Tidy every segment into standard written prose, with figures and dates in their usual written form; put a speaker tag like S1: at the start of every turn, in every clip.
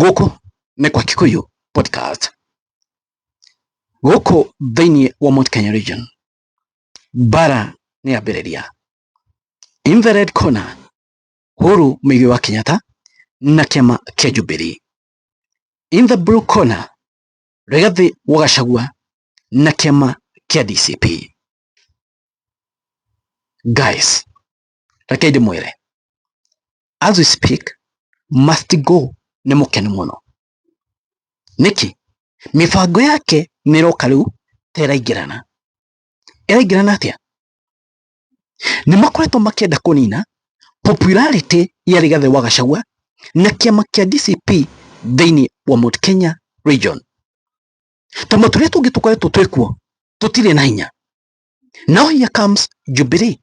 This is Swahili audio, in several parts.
S1: Gũkũ nĩ kwa Kikuyu podcast. Gũkũ thĩinĩ wa Mt.Kenya region, Mbara nĩ ambĩrĩria. In the red corner, Uhuru Mũigai wa Kenyatta na kĩama kĩa Jubilee. In the blue corner, Rigathi wa Gachagua na kĩama kĩa DCP. Guys, reke ndĩmwĩre, as we speak, must go nĩ mũkenu mũno. Nĩkĩ? Mibango yake nĩroka rĩu teraingĩrana. Ĩraingĩrana atĩa? Nĩmakoretwo makĩenda kũnina popularity ya Rigathi wa Gachagua na kĩama kĩa DCP thĩinĩ wa Mt.Kenya region. Tondũ tũrĩa tũngĩ tũkoretwo twĩkuo tũtirĩ na hinya. Now here comes Jubilee.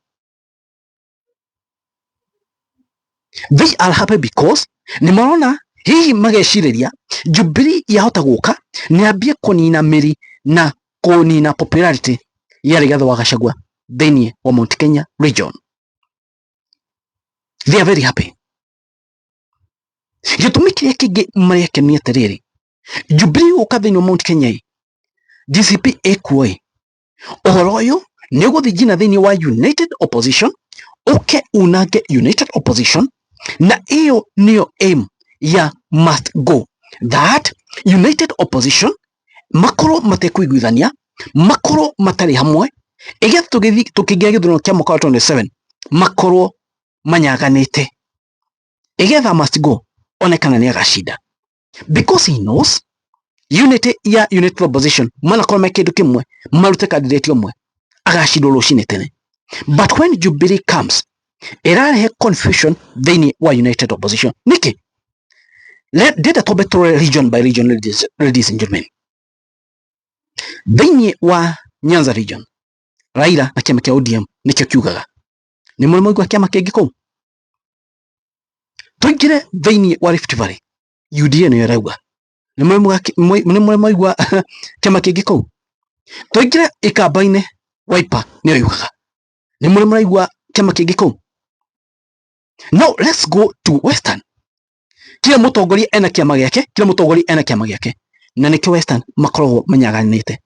S1: They are happy because nĩmarona hihi magecirĩria Jubilee yahota gũka nĩambie kũnina mĩri na kũnina popularity ya Rigathi wa Gachagua thĩinĩ wa Mt.Kenya region. They are very happy. Gĩtũmi kĩrĩa kĩngĩ marekenia atĩrĩrĩ, Jubilee gũka thĩinĩ wa Mt.Kenya, DCP ĩkuo, ũhoro ũyũ nĩũgũthiĩ nginya thĩinĩ wa United Opposition, ũke unange United Opposition, na ĩyo nĩyo aim ya must go, that United Opposition makorwo matekũiguithania, makorwo matarĩ hamwe, ĩgetha tũkĩingĩra gĩthurano kĩa mwaka wa 27 makorwo manyaganĩte, ĩgetha must go onekana nĩ agacinda, because he knows unity ya United Opposition manakorwo me kĩndũ kĩmwe, marute candidate ũmwe agacindwo rũcinĩ tene. But when Jubilee comes, ĩrarehe confusion thĩinĩ wa United Opposition. Nĩkĩ? Data tobe tũrore region by region, ladies and gentlemen. Thĩinĩ wa Nyanza region, Raila na kĩama kĩa ODM nĩkĩo kiugaga. Nĩ mũrĩ mũigua kĩama kĩngĩ kũu? Tũingĩre thĩinĩ wa Rift Valley, UDA nĩyo ĩrauga. Nĩ mũrĩ mũigua kĩama kĩngĩ kũu? Tũingĩre Ikamba-inĩ, Wiper nĩyo yugaga. Nĩ mũrĩ mũraigua kĩama kĩngĩ kũu? Now let's go to Western. Kila mũtongoria ena kĩama gĩake, kila mũtongoria ena kĩama gĩake. Na nĩkĩo Western makoragwo manyaganĩte.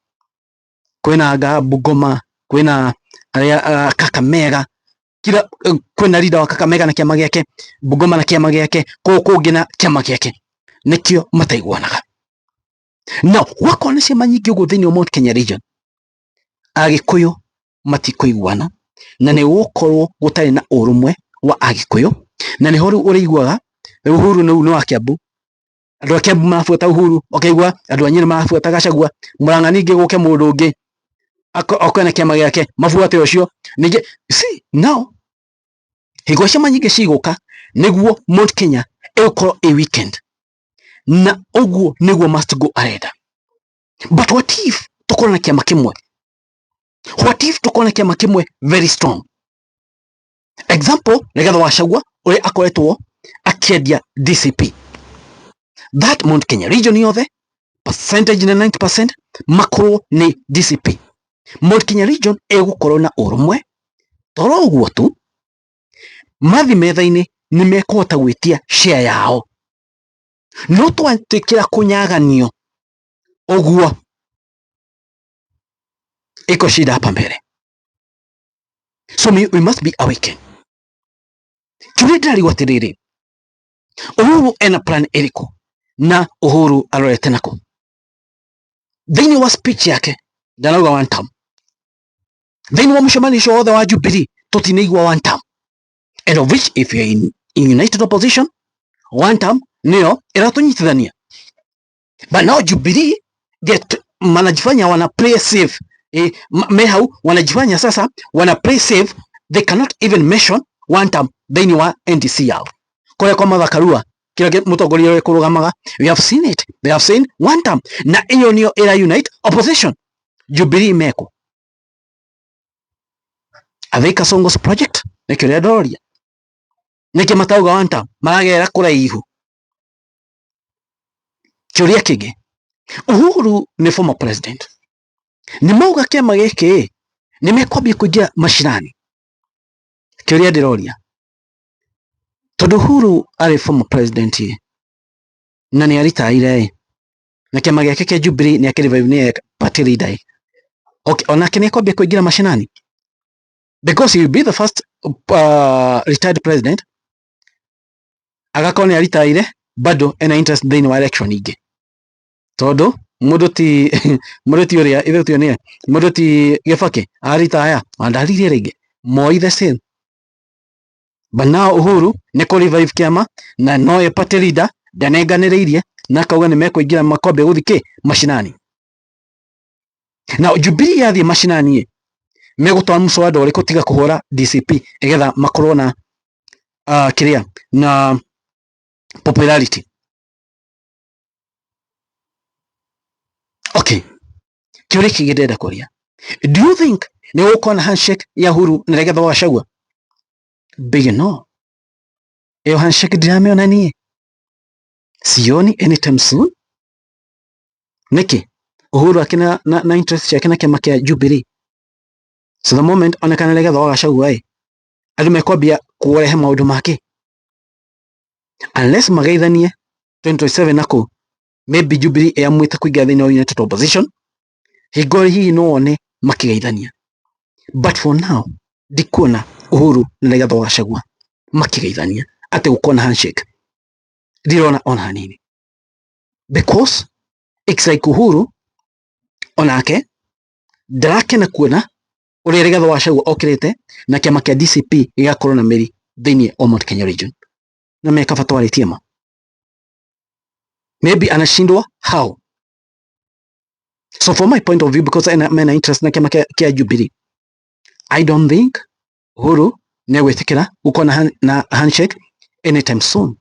S1: Kwĩna Bungoma, kwĩna Kakamega, kwĩna leader wa Kakamega na kĩama gĩake, Bungoma na kĩama gĩake, kũngĩ na kĩama gĩake. Nĩkĩo mataiguanaga. Now, wakorwo nĩ ciama nyingĩ ũguo thĩinĩ wa Mt.Kenya region, Agĩkũyũ matikũiguana, na nĩ gũkorwo gũtarĩ na ũrũmwe wa Agĩkũyũ, na nĩho rĩu ũrĩiguaga Uhuru nĩ wa Kiambu, andũ a Kiambu marabuata Uhuru, ũkaigua andũ a Nyĩrĩ marabuata Gachagua, Mũrang'a ningĩ gũke mũndũ ũngĩ okwena kĩama gĩake mabuate ũcio ningĩ. See, now hĩgo ciama nyingĩ cigũka nĩguo Mt.Kenya ĩgũkorwo ĩ weekend, na ũguo nĩguo must go arenda. But what if tũkorwo na kĩama kĩmwe? What if tũkorwo na kĩama kĩmwe very strong? Example, Rigathi wa Gachagua ũrĩa akoretwo akĩendia DCP. That Mt.Kenya region yothe, percentage na 90% makorwo nĩ DCP. Mt.Kenya region ĩgũkorwo na ũrũmwe, toro ũguo tu, mathi metha-inĩ nĩ mekũhota gwĩtia share yao. No twatwĩkĩra kũnyaganio ũguo, iko shida hapa mbele. So we must be awakened. Kĩrĩa ndĩrarigwo atĩrĩrĩ, Uhuru ena plan ĩrĩkũ na Uhuru arorete nakũ? Thĩinĩ wa speech yake ndanauga one term. Thĩinĩ wa mũcemanio wothe wa Jubilee tũtinaigua one term. And of which if you're in United Opposition, one term nĩyo ĩratũnyitithania. But now Jubilee manajifanya wana play safe. Mehau wanajifanya sasa wana play safe, they cannot even mention one term thĩinĩ wa NDC yao. Kũrĩa kwa mathakarua kila mũtongoria ũrĩa kũrũgamaga, we have seen it, they have seen one term, na ĩyo nĩyo ĩra unite opposition. Jubilee meko Athika Songos project nĩkĩo rĩa ndoria, nĩkĩ matauga one term, maragera kũraihu. Kĩũria kĩngĩ, Uhuru nĩ former president, nĩmauga kĩama gĩkĩ nĩmekwambia kũingĩra macirani. Kĩũria ndĩroria, tondũ Uhuru arĩ former president, na nĩ aritaire na kĩama gĩake kĩa Jubilee nĩ akĩrevive nĩ party leader. Okay, onake nĩ akwambia kũingĩra mashinani because he will be the first retired president agakorwo nĩ aritaire bado ena interest thĩinĩ wa election ingĩ, tondũ mũndũ ti ũrĩa ithutio nĩ mũndũ ti Gĩbakĩ aritaya andaririe rĩngĩ Moi the same. But now Uhuru nĩ kũ revive kĩama na no party leader ndanenganĩrĩirie na akauga nĩ mekũingĩra makombe gũthikĩ mashinani. Now Jubilee yathiĩ mashinani megũtwara mũswada ũrĩkũ tiga kũhũra DCP igetha makorwo na kĩrĩa na popularity. Okay, kĩũria kĩngĩ ndĩrenda kũria, do you think nĩ gũkorwo na handshake ya Uhuru na Rigathi wa Gachagua? Big no. Iyo handshake ndiramĩona niĩ, sioni anytime soon. Nĩkĩ Uhuru akina na interest yake na kĩama kĩa Jubilee, so the moment onekana Rigathi wa Gachagua andũ mekwambia kũrehe maũndũ make unless mageithanie 2027 nako maybe Jubilee yamwĩte kũingĩra thĩinĩ wa united opposition, hingo hihi no one makĩgeithania, but for now ndikuona Uhuru na Rigathi wa Gachagua makĩgeithania atĩ gũkorwo na handshake, ndirona ona hanini, because it's like Uhuru onake ndarakena kuona ũrĩa Rigathi wa Gachagua okĩrĩte na kĩama kĩa DCP gĩgakorwo na mĩri thĩinĩ wa Mt.Kenya region na meka fatwarĩtie ma, maybe anashindwa how. So from my point of view, because mena interest na kĩama kĩa Jubilee, I don't think Uhuru nĩ gwĩtĩkĩra gũkorwo na handshake anytime soon.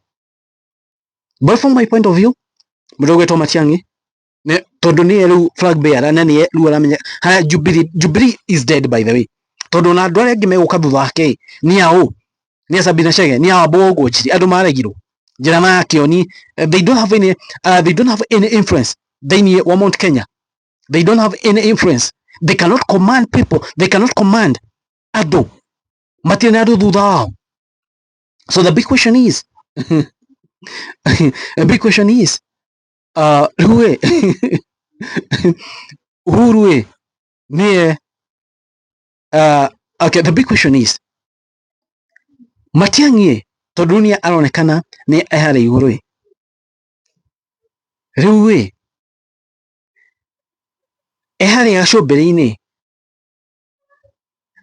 S1: But from my point of view, mũndũ ũgwĩtwo Matiang'i tondũ nĩye rĩu flag bearer na nĩye rĩu aramenya harĩa Jubilee is dead by the way, tondũ na andũ arĩa angĩ megũka thutha wake nĩ aũ, nĩ Sabina Chege, nĩ abo ũguo njiri andũ maregirwo njĩra na Kĩoni, they don't have any influence thĩinĩ wa Mount Kenya. They don't have any influence, they cannot command people, they cannot command andũ, matirĩ na andũ thutha wao. So the big question is rĩu Uhuru niye okay, the big question is Matiang'i tondũ nĩ aronekana nĩ eharĩ igũrũ rĩu eharĩ gacũmbĩrĩ-inĩ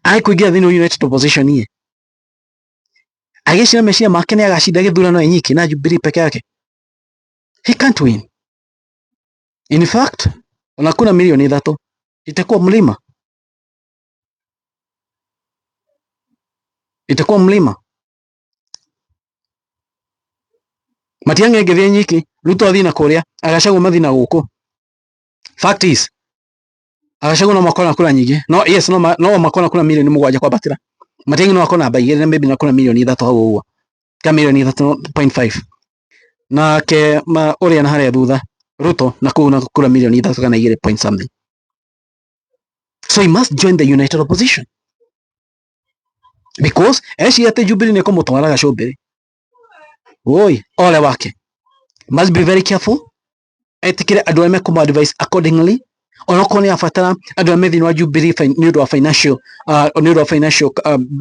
S1: akũingĩra thĩinĩ wa united opposition agĩcira meciria make nĩ agacinda gĩthurano nyiki na Jubilee peke yake, he can't win. In fact ona kuna milioni 3 itakuwa mlima. Matiang'i angĩthiĩ nyiki, Ruto athiĩ na kũrĩa, Gachagua mathiĩ na gũkũ. Fact is Gachagua no makona kura nyingĩ, no yes no makona kura milioni 7 kwambatĩra. Matiang'i no akona mba igĩrĩ na maybe na kuna milioni 3 hau ũguo, ka milioni 3.5 na ke ũrĩa na harĩa thutha Ruto na kura milioni 3 kana 2 point something. So he must join the united opposition because eciria Jubilee nĩ kũmũtwara gacũmbĩrĩ. Oi, ole wake must be very careful, etikire andũ arĩa mekũmũ advice accordingly. Onokorwo nĩ abatara andũ arĩa me thĩinĩ wa Jubilee nĩ ũndũ wa financial nĩ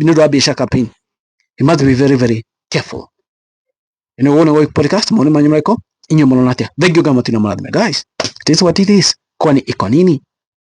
S1: ũndũ wa biacara campaign, he must be very very careful. Ĩno wona wa podcast maoni manyu marĩkũ, inyuĩ mũrona atĩa? Thank you guys, guys, it is what it is, kwani iko nini.